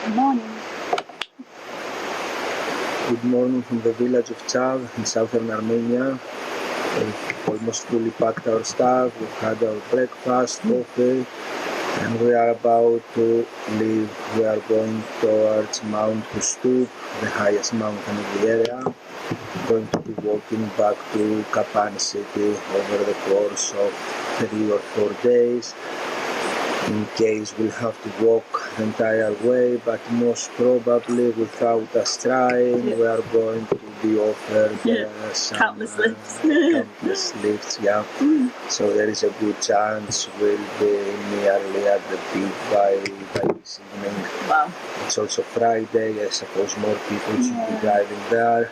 Good morning. Good morning from the village of Tsav in southern Armenia. We've almost fully packed our stuff. We've had our breakfast, coffee, and we are about to leave. We are going towards Mount Khustup, the highest mountain of the area. We're going to be walking back to Kapan city over the course of 3 or 4 days. In case we'll have to walk the entire way, but most probably without us trying, we are going to be offered some Countless lifts. countless lifts, yeah. So there is a good chance we'll be nearly at the peak by this evening. Wow. It's also Friday, I suppose more people should be driving there.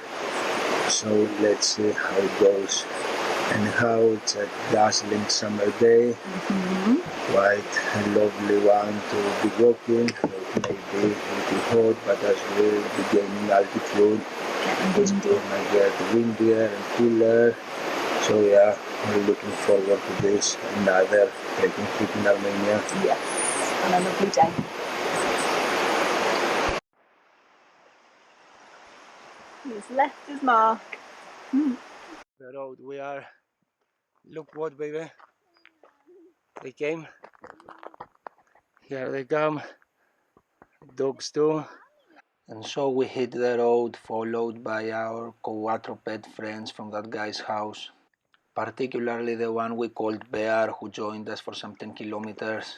So let's see how it goes. Anyhow, it's a dazzling summer day, quite a lovely one to be walking. It may be a little hot, but as we'll be gaining altitude, it's going to get windier and cooler. So yeah, we're looking forward to this, another trekking trip in Armenia. Yes, on a lovely day. He's left his mark. The road we are, look what baby, they came, here they come, dogs too. And so we hit the road followed by our quadruped friends from that guy's house, particularly the one we called Bear, who joined us for some 10 kilometers.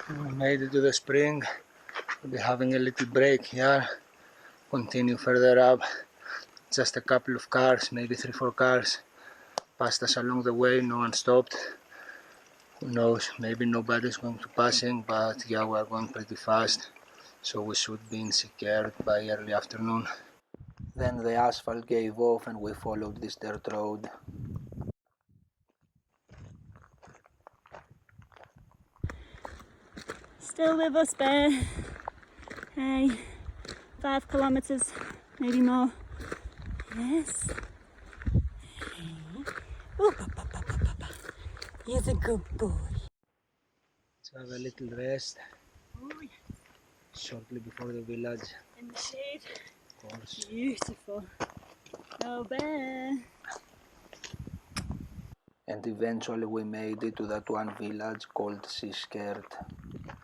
We made it to the spring. We'll be having a little break here, continue further up. Just a couple of cars, maybe 3-4 cars passed us along the way, no one stopped. Who knows, maybe nobody's going to passing, but yeah, we are going pretty fast, so we should be in Sikert by early afternoon. Then the asphalt gave off and we followed this dirt road. Still with us, Bear. Hey, 5 kilometres, maybe more. Yes. Hey. Oh, papa. He's a good boy. Let's have a little rest. Oh, yes. Shortly before the village. In the shade. Of course. Beautiful. Oh, Bear. And eventually we made it to that one village called Siskert.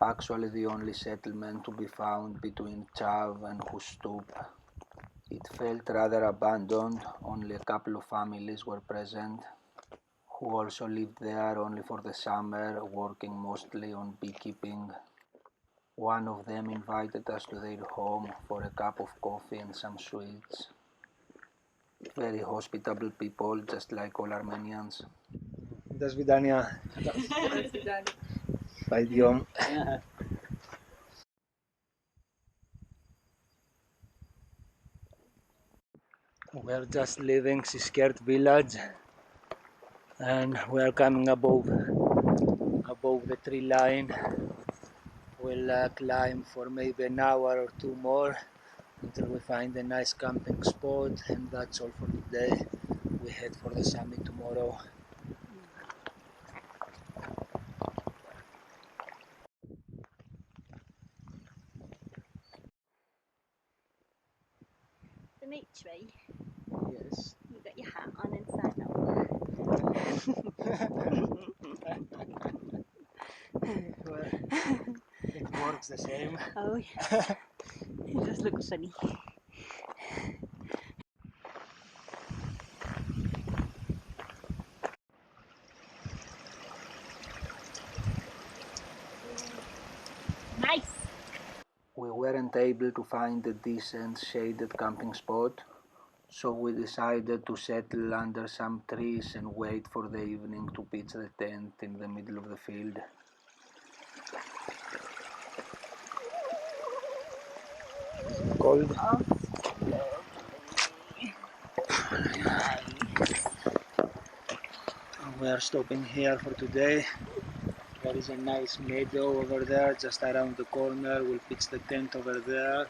Actually the only settlement to be found between Tsav and Khustup. It felt rather abandoned, only a couple of families were present, who also lived there only for the summer, working mostly on beekeeping. One of them invited us to their home for a cup of coffee and some sweets. Very hospitable people, just like all Armenians. До свидания. Пойдем. We're just leaving Siskert village and we are coming above the tree line. We'll climb for maybe an hour or 2 more until we find a nice camping spot, and that's all for today. We head for the summit tomorrow. Dimitri, Yes. you got your hat on inside now. Well, it works the same. Oh, yes. It just looks funny. Nice. We weren't able to find a decent shaded camping spot, so we decided to settle under some trees and wait for the evening to pitch the tent in the middle of the field. Cold? Oh, We are stopping here for today. There is a nice meadow over there just around the corner. We'll pitch the tent over there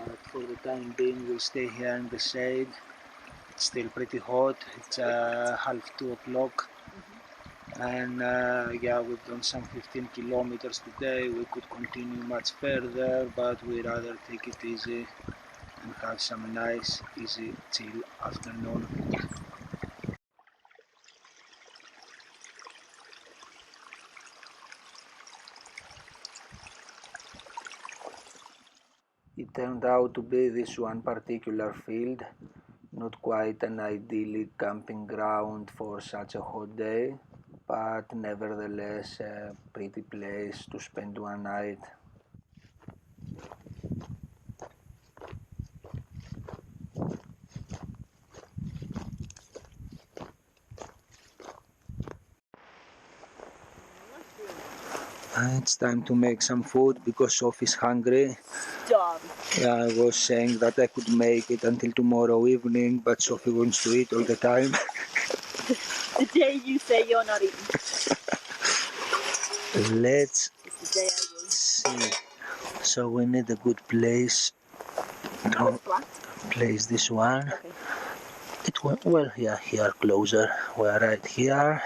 but for the time being we'll stay here in the shade. It's still pretty hot. It's 1:30. And yeah, we've done some 15 kilometers today. We could continue much further, but we'd rather take it easy and have some nice, easy, chill afternoon. It turned out to be this one particular field, not quite an idyllic camping ground for such a hot day, but nevertheless a pretty place to spend one night. It's time to make some food because Sophie's hungry. Done. Yeah, I was saying that I could make it until tomorrow evening, but Sophie wants to eat all the time. The day you say you're not eating. Let's It's the day I will. see. So we need a good place to place this one. Okay. It went well, yeah, here closer. We're right here.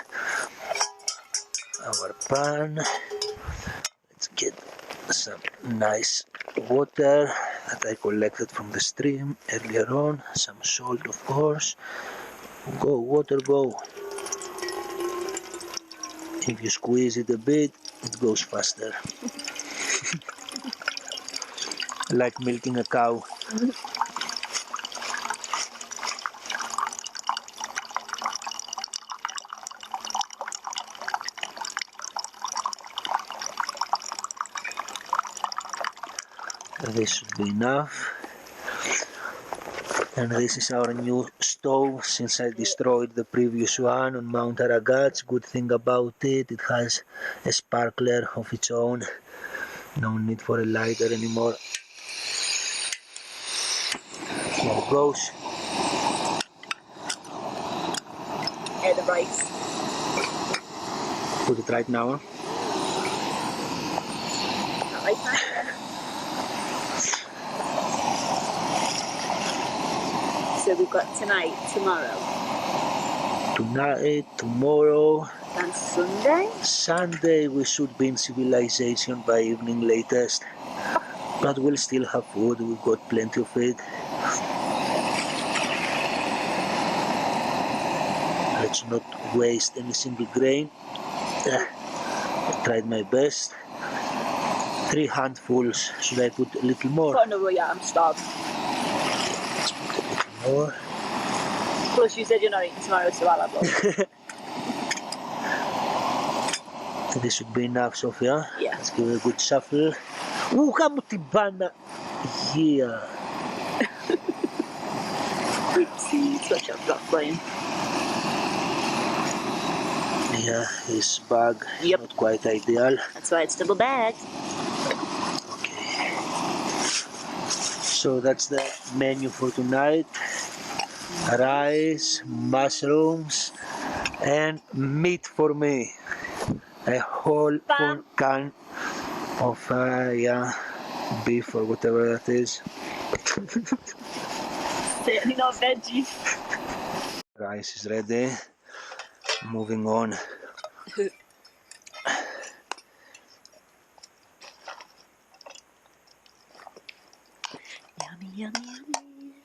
Our pan. Let's get some nice water that I collected from the stream earlier on. Some salt, of course. Go, water, go. If you squeeze it a bit, it goes faster. Like milking a cow. This should be enough. And this is our new stove since I destroyed the previous one on Mount Aragats. Good thing about it, it has a sparkler of its own. No need for a lighter anymore. Here it goes. Add the rice. Put it right now. Not like that. So we've got tonight, tomorrow, Tonight, tomorrow, and Sunday. Sunday we should be in civilization by evening latest. But we'll still have food, we've got plenty of it. Let's not waste any single grain. I tried my best. 3 handfuls. Should I put a little more? Oh no, yeah, I'm starved. Let's put a little more. Plus you said you're not eating tomorrow, so I'll have one. This should be enough, Sophia. Yeah. Let's give it a good shuffle. Kamu tibana. Yeah. Oopsie, such a rough line. Yeah, this bag is Yep. not quite ideal. That's why it's double bagged. Okay. So that's the menu for tonight. Rice, mushrooms, and meat for me. A whole full can of yeah, beef or whatever that is. Certainly not veggie. Rice is ready. Moving on. Yummy, yummy, yummy.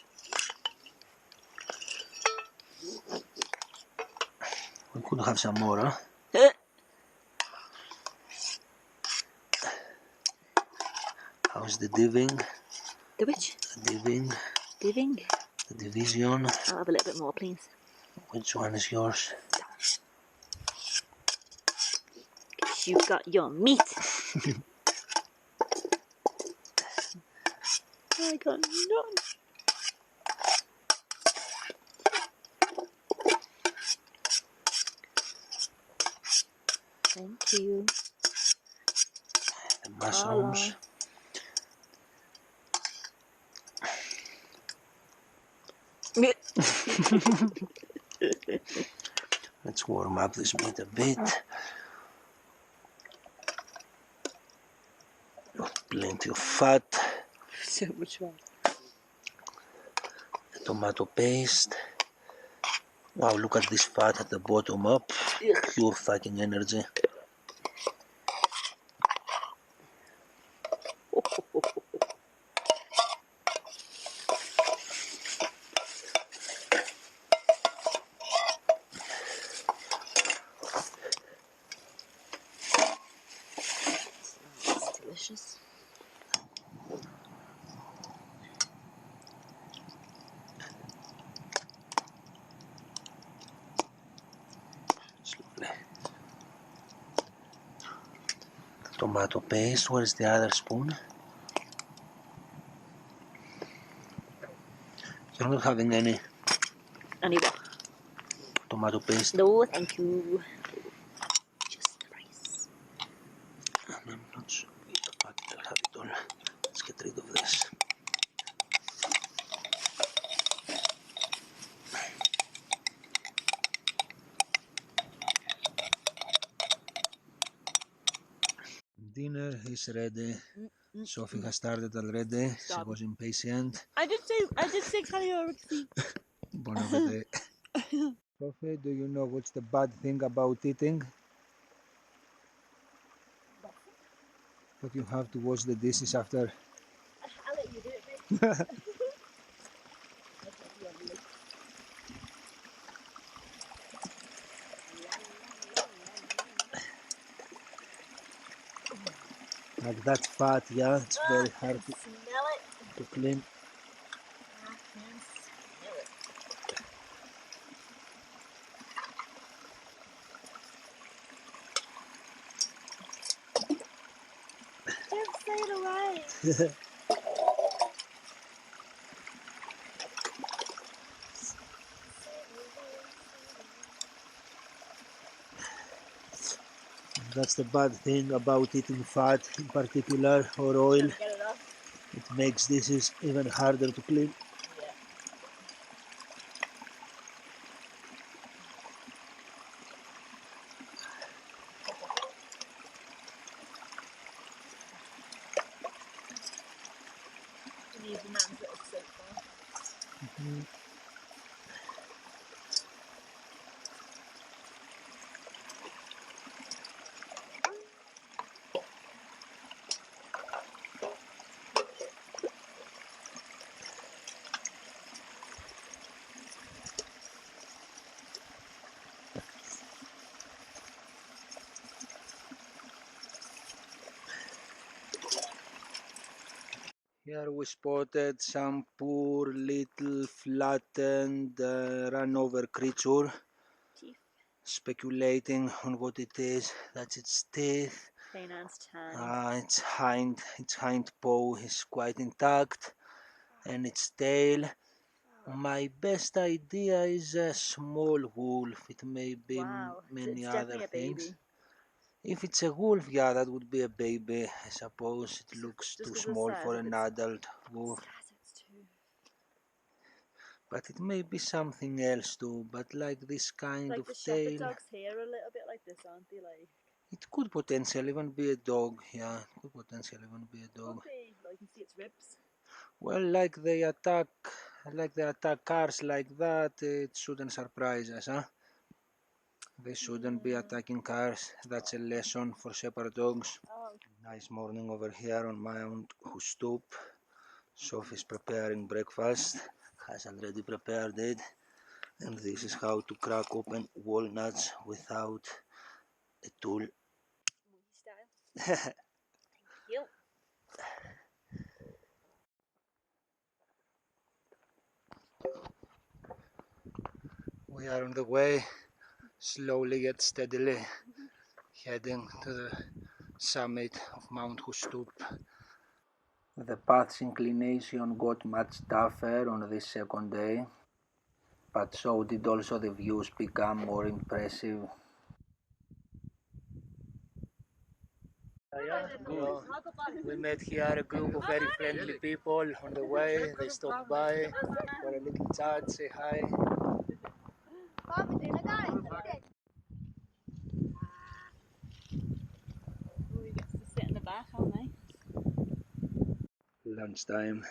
We could have some more, huh? How's the diving? The which? The diving? Diving. The division? I'll have a little bit more, please. Which one is yours? You've got your meat. I got none. Thank you. The mushrooms. Let's warm up this meat a bit. Plenty of fat. So much fun. tomato paste. Wow, look at this fat at the bottom up. Pure fucking energy. It's delicious. It's lovely. Tomato paste, where's the other spoon? You're not having any tomato paste? No, thank you. Just the rice. I'm not sure. Fuck it, I'll have it all. Let's get rid of this. Dinner is ready. Sophie has started already. She was impatient. I did say caloric. Bon appetit. Sophie, do you know what's the bad thing about eating? That you have to wash the dishes after. I'll let you do it, babe. Like that fat, yeah, it's very hard to Smell it. clean. I can smell it. Don't say it away. That's the bad thing about eating fat in particular, or oil. Get it off. It makes dishes even harder to clean. Yeah. You need the man's little soap bar. Here we spotted some poor little flattened run over creature. Teeth. Speculating on what it is. That's its teeth. Canaan's tan. Its hind paw is quite intact, and its tail. My best idea is a small wolf. It may be Wow. many It's other definitely a things. baby. If it's a wolf, yeah, that would be a baby. I suppose it looks Just too 'cause of the small size for of an its- adult wolf. size of its tooth. But it may be something else too. But like this kind Like of the shepherd tail, dogs here are a little bit like this, aren't they? Like it could potentially even be a dog. Yeah, it could potentially even be a dog. could be. Like you can see its ribs. Well, like they attack cars like that, it shouldn't surprise us, huh? They shouldn't be attacking cars. That's a lesson for shepherd dogs. Oh. Nice morning over here on Mount Khustup. Sophie's preparing breakfast, has already prepared it, and this is how to crack open walnuts without a tool. Style. Thank you. We are on the way, slowly yet steadily, heading to the summit of Mount Khustup. The path's inclination got much tougher on this second day, but so did also the views become more impressive. We met here a group of very friendly people on the way. They stopped by for a little chat, say hi. We get to sit in the back, aren't we? Lunchtime.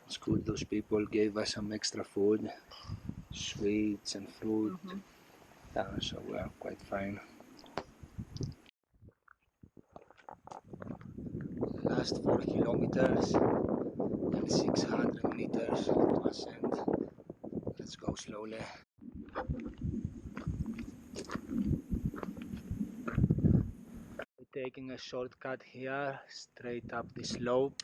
It's good those people gave us some extra food, sweets and fruit. So we are quite fine. Last 4 kilometers and 600 meters to ascend. Let's go slowly. We're taking a shortcut here, straight up the slope.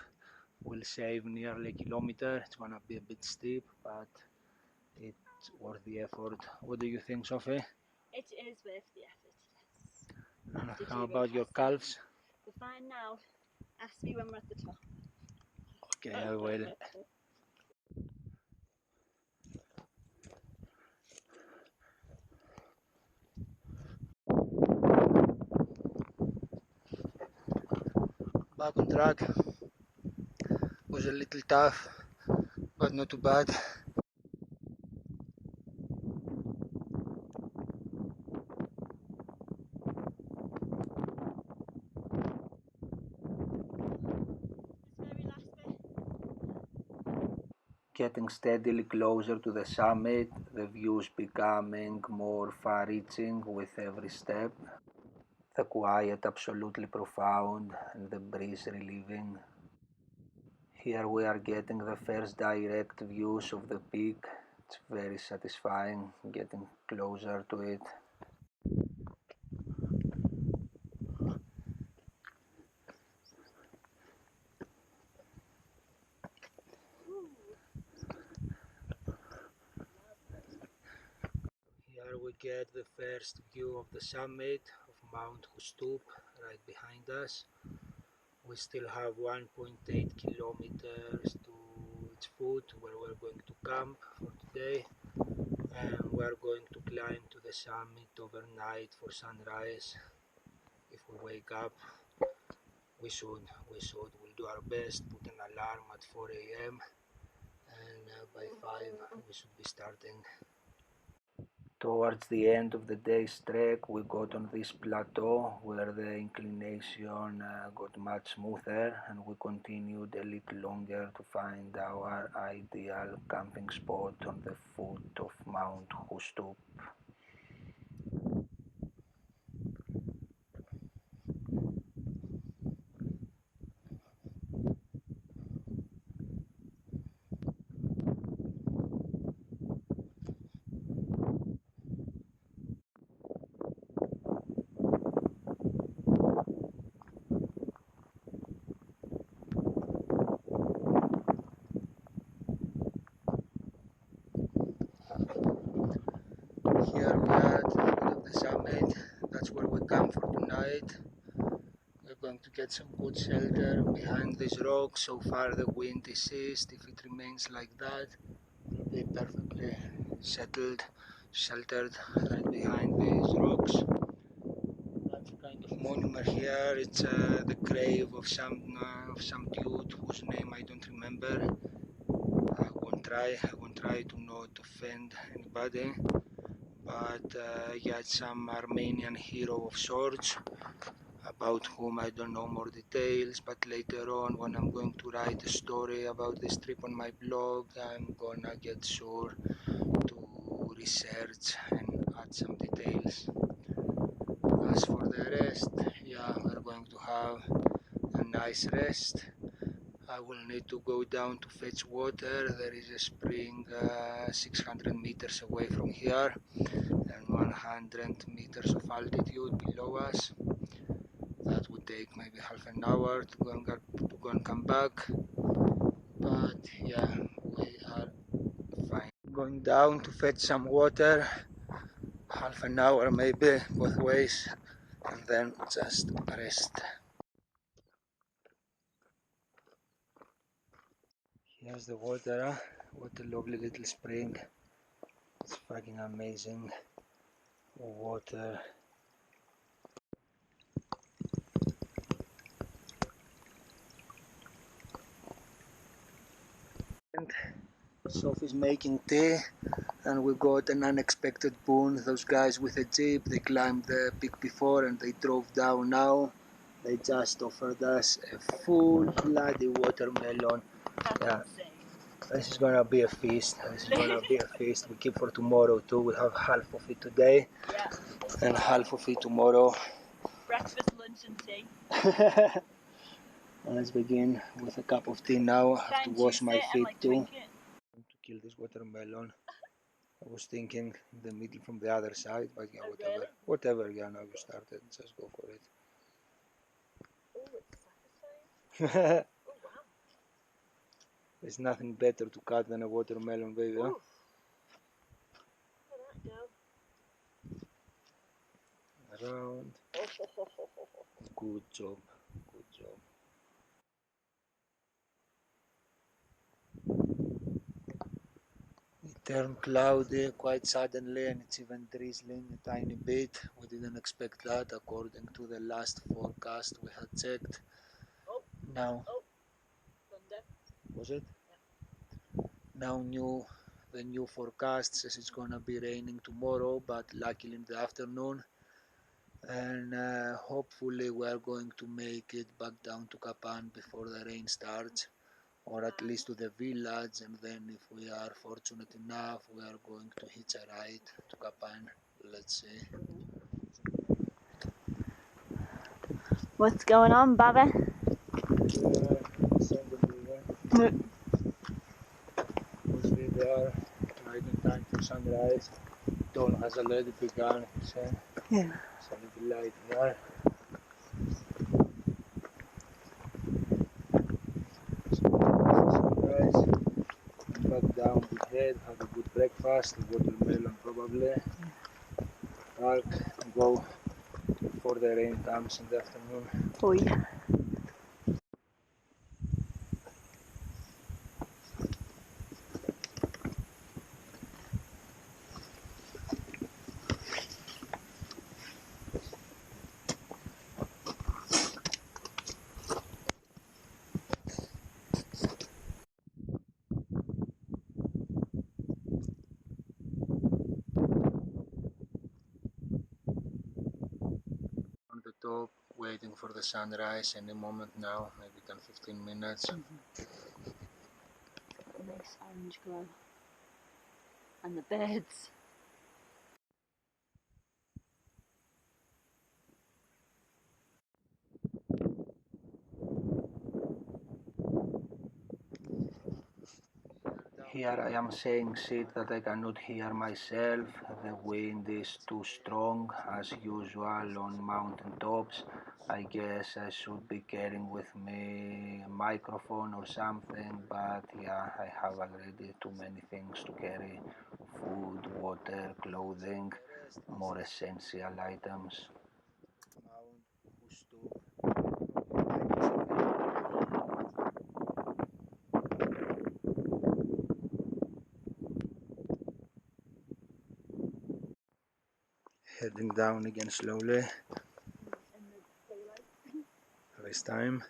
We'll save nearly a kilometer. It's gonna be a bit steep, but it's worth the effort. What do you think, Sophie? It is worth the effort, yes. How about your calves? They're fine now. Ask me when we're at the top. Okay, I will. Back on track. Was a little tough, but not too bad. Getting steadily closer to the summit, the views becoming more far-reaching with every step. The quiet absolutely profound and the breeze relieving. Here we are getting the first direct views of the peak. It's very satisfying getting closer to it. Here we get the first view of the summit of Mount Khustup right behind us. We still have 1.8 kilometers to its foot where we're going to camp for today, and we're going to climb to the summit overnight for sunrise. If we wake up, we should. We'll do our best, put an alarm at 4 a.m. and by 5 we should be starting. Towards the end of the day's trek, we got on this plateau where the inclination got much smoother, and we continued a little longer to find our ideal camping spot on the foot of Mount Khustup. Here we are at the foot of the summit. That's where we camp for tonight. We're going to get some good shelter behind these rocks. So far the wind is east. If it remains like that, we'll be perfectly settled, sheltered right behind these rocks. That's a kind of monument here. It's the grave of some dude whose name I don't remember. I won't try to not offend anybody. But yeah, it's some Armenian hero of sorts, about whom I don't know more details, but later on when I'm going to write a story about this trip on my blog, I'm gonna get sure to research and add some details. As for the rest, yeah, we're going to have a nice rest. I will need to go down to fetch water. There is a spring 600 meters away from here and 100 meters of altitude below us. That would take maybe half an hour to go and come back, but yeah, we are fine. Going down to fetch some water, half an hour maybe both ways, and then just rest. Here's the water, huh? What a lovely little spring. It's fucking amazing water. Sophie's making tea, and we got an unexpected boon. Those guys with a jeep, they climbed the peak before and they drove down now. They just offered us a full bloody watermelon. That's insane. This is gonna be a feast. This is gonna be a feast. We keep for tomorrow too. We have half of it today. Yeah. And half of it tomorrow. Breakfast, lunch and tea. Let's begin with a cup of tea now. I have to wash my feet too. To kill this watermelon. I was thinking in the middle from the other side, but yeah, whatever. Really? Whatever, yeah, now you started. Just go for it. Oh, it's satisfying. Oh, wow. There's nothing better to cut than a watermelon, baby. Huh? Look at that go. Around. Good job. Good job. It turned cloudy quite suddenly and it's even drizzling a tiny bit. We didn't expect that according to the last forecast we had checked. Oh. Now. Oh. Thunder. Was it? Yeah. Now the new forecast says it's gonna be raining tomorrow, but luckily in the afternoon. And hopefully we are going to make it back down to Kapan before the rain starts. Or at least to the village, and then if we are fortunate enough, we are going to hitch a ride to Kapan. Let's see. What's going on, Baba? Mostly they are right in time for sunrise. Dawn has already begun, so yeah. It's a little light there. Sunrise. Back down to bed, have a good breakfast, watermelon probably. Park and go before the rain comes in the afternoon. Oh yeah. On the top, waiting for the sunrise any moment now, maybe 10-15 minutes. Nice orange glow. And the birds. Here I am saying shit that I cannot hear myself. The wind is too strong as usual on mountain tops. I guess I should be carrying with me a microphone or something, but yeah, I have already too many things to carry. Food, water, clothing, more essential items. Mount Khustup. Heading down again slowly. This time.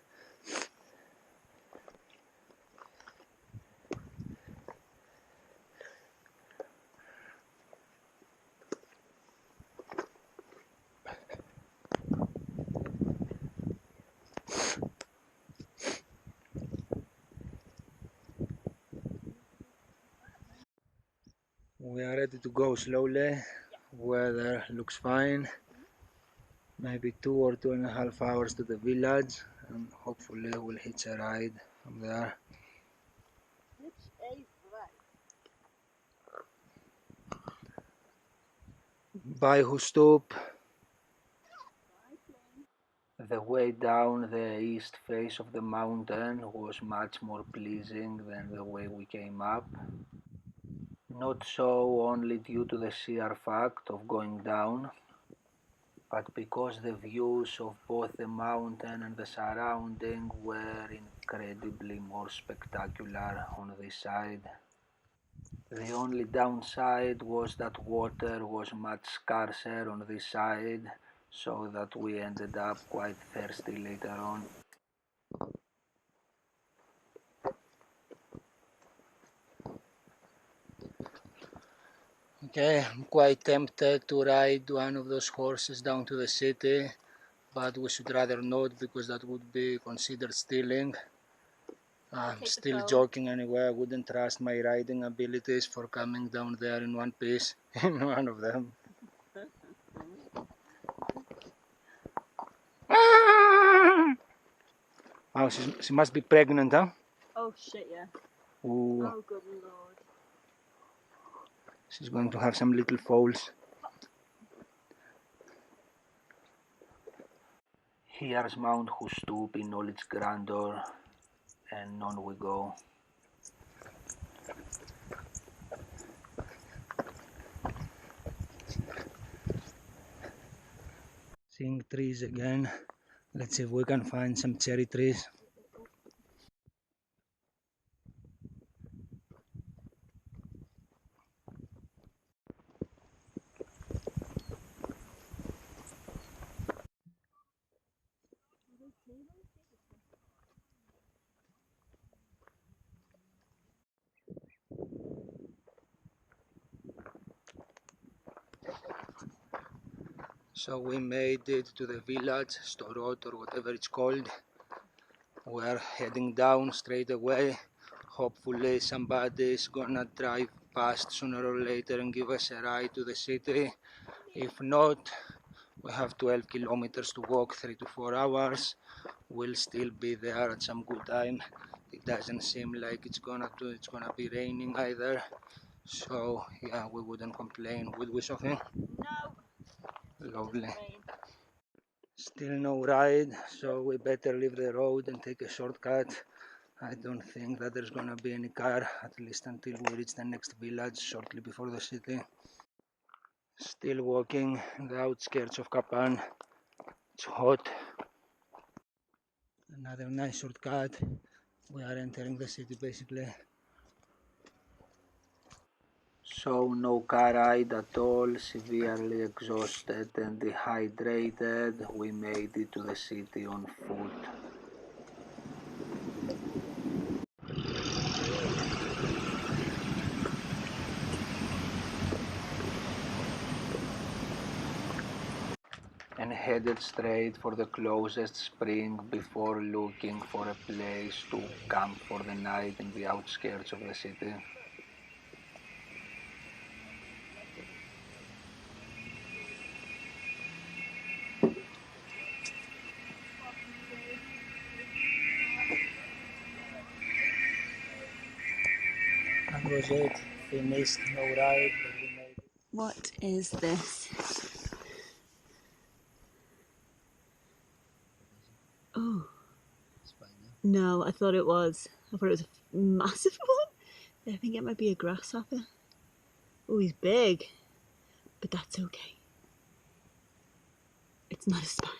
We are ready to go slowly. Weather looks fine. Maybe 2 or 2.5 hours to the village, and hopefully we'll hitch a ride from there. By Khustup. The way down the east face of the mountain was much more pleasing than the way we came up. Not so only due to the sheer fact of going down, but because the views of both the mountain and the surrounding were incredibly more spectacular on this side. The only downside was that water was much scarcer on this side, so that we ended up quite thirsty later on. Okay, I'm quite tempted to ride one of those horses down to the city, but we should rather not because that would be considered stealing. I'm still joking anyway. I wouldn't trust my riding abilities for coming down there in one piece in one of them. Oh, she must be pregnant, huh? Oh shit, yeah. Ooh. Oh good lord. She's going to have some little foals. Here's Mount Khustup in all its grandeur, and on we go. Seeing trees again. Let's see if we can find some cherry trees. So we made it to the village, Storot or whatever it's called. We are heading down straight away. Hopefully somebody's gonna drive past sooner or later and give us a ride to the city. If not, we have 12 kilometers to walk, 3 to 4 hours. We'll still be there at some good time. It doesn't seem like it's gonna be raining either. So yeah, we wouldn't complain, would we, Sophie? No. Lovely. Still no ride, so we better leave the road and take a shortcut. I don't think that there's gonna be any car, at least until we reach the next village shortly before the city. Still walking in the outskirts of Kapan. It's hot. Another nice shortcut. We are entering the city basically. So no car ride at all, severely exhausted and dehydrated. We made it to the city on foot. And headed straight for the closest spring before looking for a place to camp for the night in the outskirts of the city. That was it. Finished, no ride, but we made it. What is this? Oh. No, I thought it was. I thought it was a massive one. I think it might be a grasshopper. Oh, he's big. But that's okay. It's not a spider.